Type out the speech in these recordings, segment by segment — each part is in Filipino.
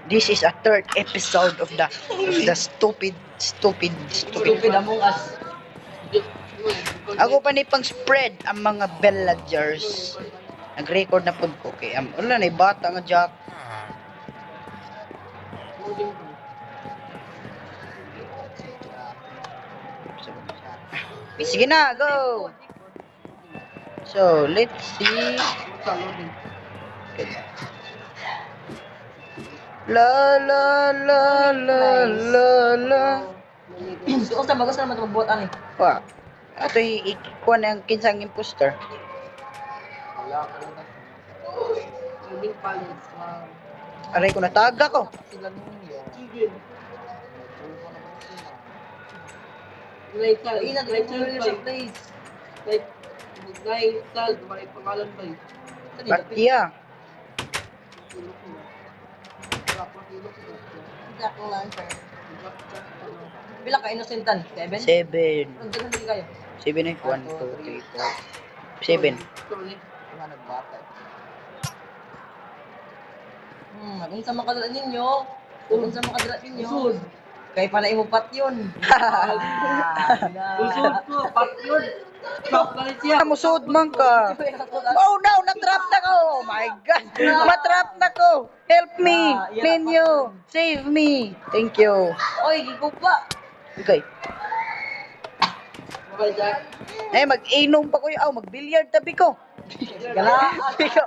This is a third episode of the stupid. Stupid Among Us. Ako pa ni pang spread ang mga villagers. Nag-record na pud ko kay wala na bata nga Jack. Sige na, go. So, let's see. La la la la la la. Gusto sa bagus naman magbuhat ani. Wa. Ato ikuha na ang kinsang imposter. Aray ko nataga ko. Patya. Pila ka innocentan? 7? 7. Ang ganun din kayo. 7 ay 1, 2, 3, 4. 7. Mga nagbata. Unsa makadala ninyo? Unsa makadala ninyo? Usod. Kay pala imo pat yun. Usod ko, pat yun. Trap ka rin siya. Musod man ka. Oh no, na-trap na ko. Oh my God. Matrap na ko. Help me. Ninyo. Save me. Thank you. Oy, gigupa. Okay. Eh, mag-inom pa ko yun. Mag-billiard tabi ko. Biko.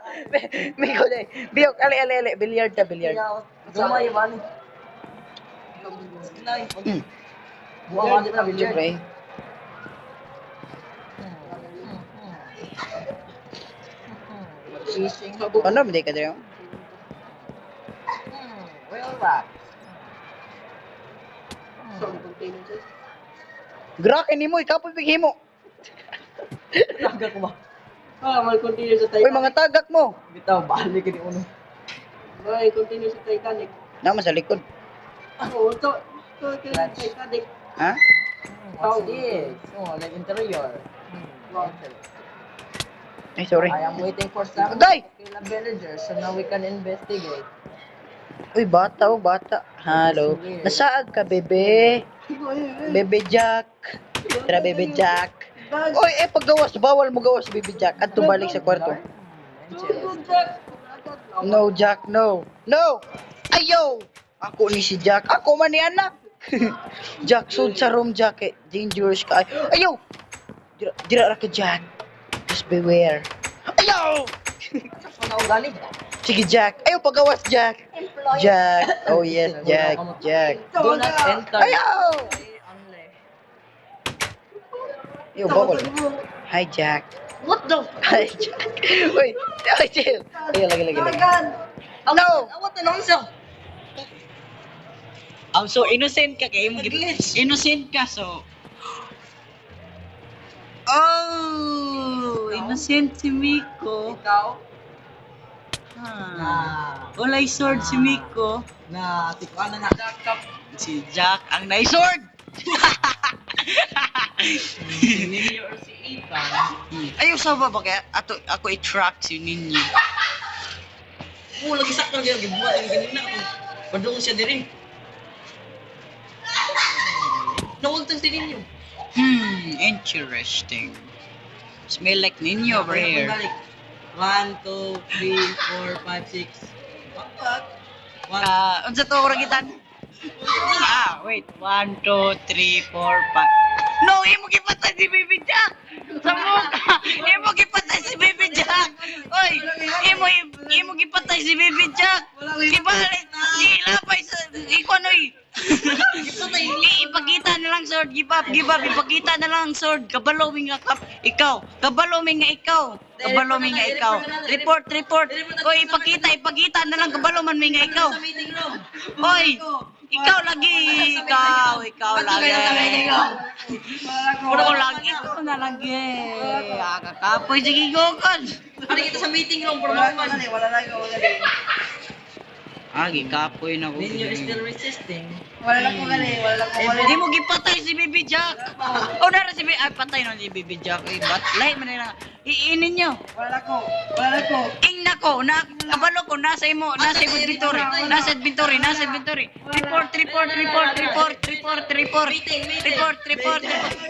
Biko day. Biyok, ali. Billiard ta, billiard. Gumay ba ni? Buwa ka din na Okay. fishing. Ano, hindi ka dito? Well, rock. Grakin ni mo, ikaw po bigay mo. Taga ko ba? May continue sa Uy, mga tagak mo. Bitaw, balik ka ni uno. May continue sa Titanic. Naman sa likod. Oo, ito Titanic. Ha? What's this? Oh, like interior. Ay, sorry. I am waiting for some Agay! villagers so now we can investigate. Uy, bata. Hello. Nasaag ka, bebe? Bebe Jack. Tara, bebe Jack. Uy, paggawas, bawal mo gawas, bebe Jack. At balik sa kwarto. No, Jack, no. No! Ayaw! Ako ni si Jack. Ako man ni anak. Jack, sud sa room, Jack. Dangerous ka. Ayaw! Dira ra ka, Jack. Just beware. Ayaw! Ano ugali? Sige, Jack. Ayaw, pagawas, Jack. Jack. Oh, yes, Jack. Jack. Do not enter. Ayaw! Ayaw, bawal. Hi, Jack. What the? Hi, Jack. Uy, chill. Ayaw, lagi. No! What the nonsense? So innocent ka kay mo innocent ka so. Oh, innocent si Miko. Ikaw? Walay sword si Miko. Na, tikuan na Si Jack ang naisword. Ninyo or si Ethan. Ayaw sa ba kaya ako i-track si Ninyo. Lagi sakto gyud gibuhat ang ganina ako. Padung siya diri. Nawagtan si Ninyo. Interesting. Smell like Ninyo over here. 1, 2, 3, 4, 5, 6. Unsa to ora gitan? Wait. 1, 2, 3, 4, 5. No, imo gipatay si Baby Jack. Sa mukha. Imo gipatay si Baby Jack. Oy, imo gipatay si Baby Jack. Ibalik. Ilapay sa ikonoy. Ipakita na lang sword. Give up. Ipakita na lang sword. Kabalo mi nga ikaw. Kabalo mi nga ikaw. Report. Oy, ipakita na lang kabalo man mi nga ikaw. Oy, ikaw lagi. Ikaw lagi. Puro lagi. Ikaw na lagi. Kakapoy sige gokon. Ano kita sa meeting room for moment. Wala na. Gikapoy na ko. Ninyo is still resisting. Wala lang po gali, wala lang po gali. Hindi mo gipatay si Baby Jack. O nara si Baby, patay na si Baby Jack. But lahi man na. Iinin nyo. Wala ko, wala ko. Ing nako, kabalo ko nasa imo, nasa inventory, nasa inventory, nasa inventory. Report.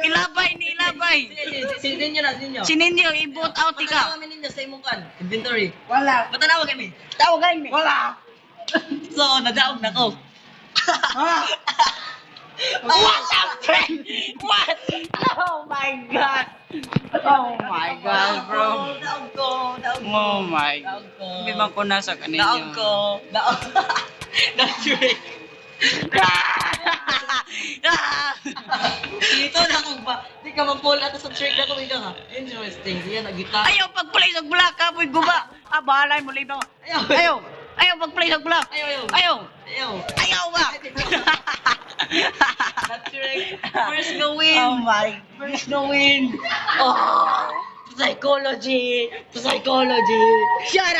Ilabay. Sinin nyo na, sinin nyo. Sininyo, i-boot out ka. Matanawa ninyo sa imong kan, inventory. Wala. Matanawa kami. Tawagan mi. Wala. So, nadaog na ko. Wala. What a friend! What? Oh my god! Oh my god, bro. Daog ko. Oh my god. Daog ko. Hindi man ko nasa Daog kanina. ko. Daog. Daog. Dito na kung ba. Di ka mag-pull out sa trick na ko ikaw ha. Interesting. Diyan, nagita. Ayaw pag-play sa black, kapoy guba. Bahalay mo lino. Ayaw pag-play sa black. Ayaw ba? That's trick. First go win. Oh my. First go win. Oh. Psychology. Shut up!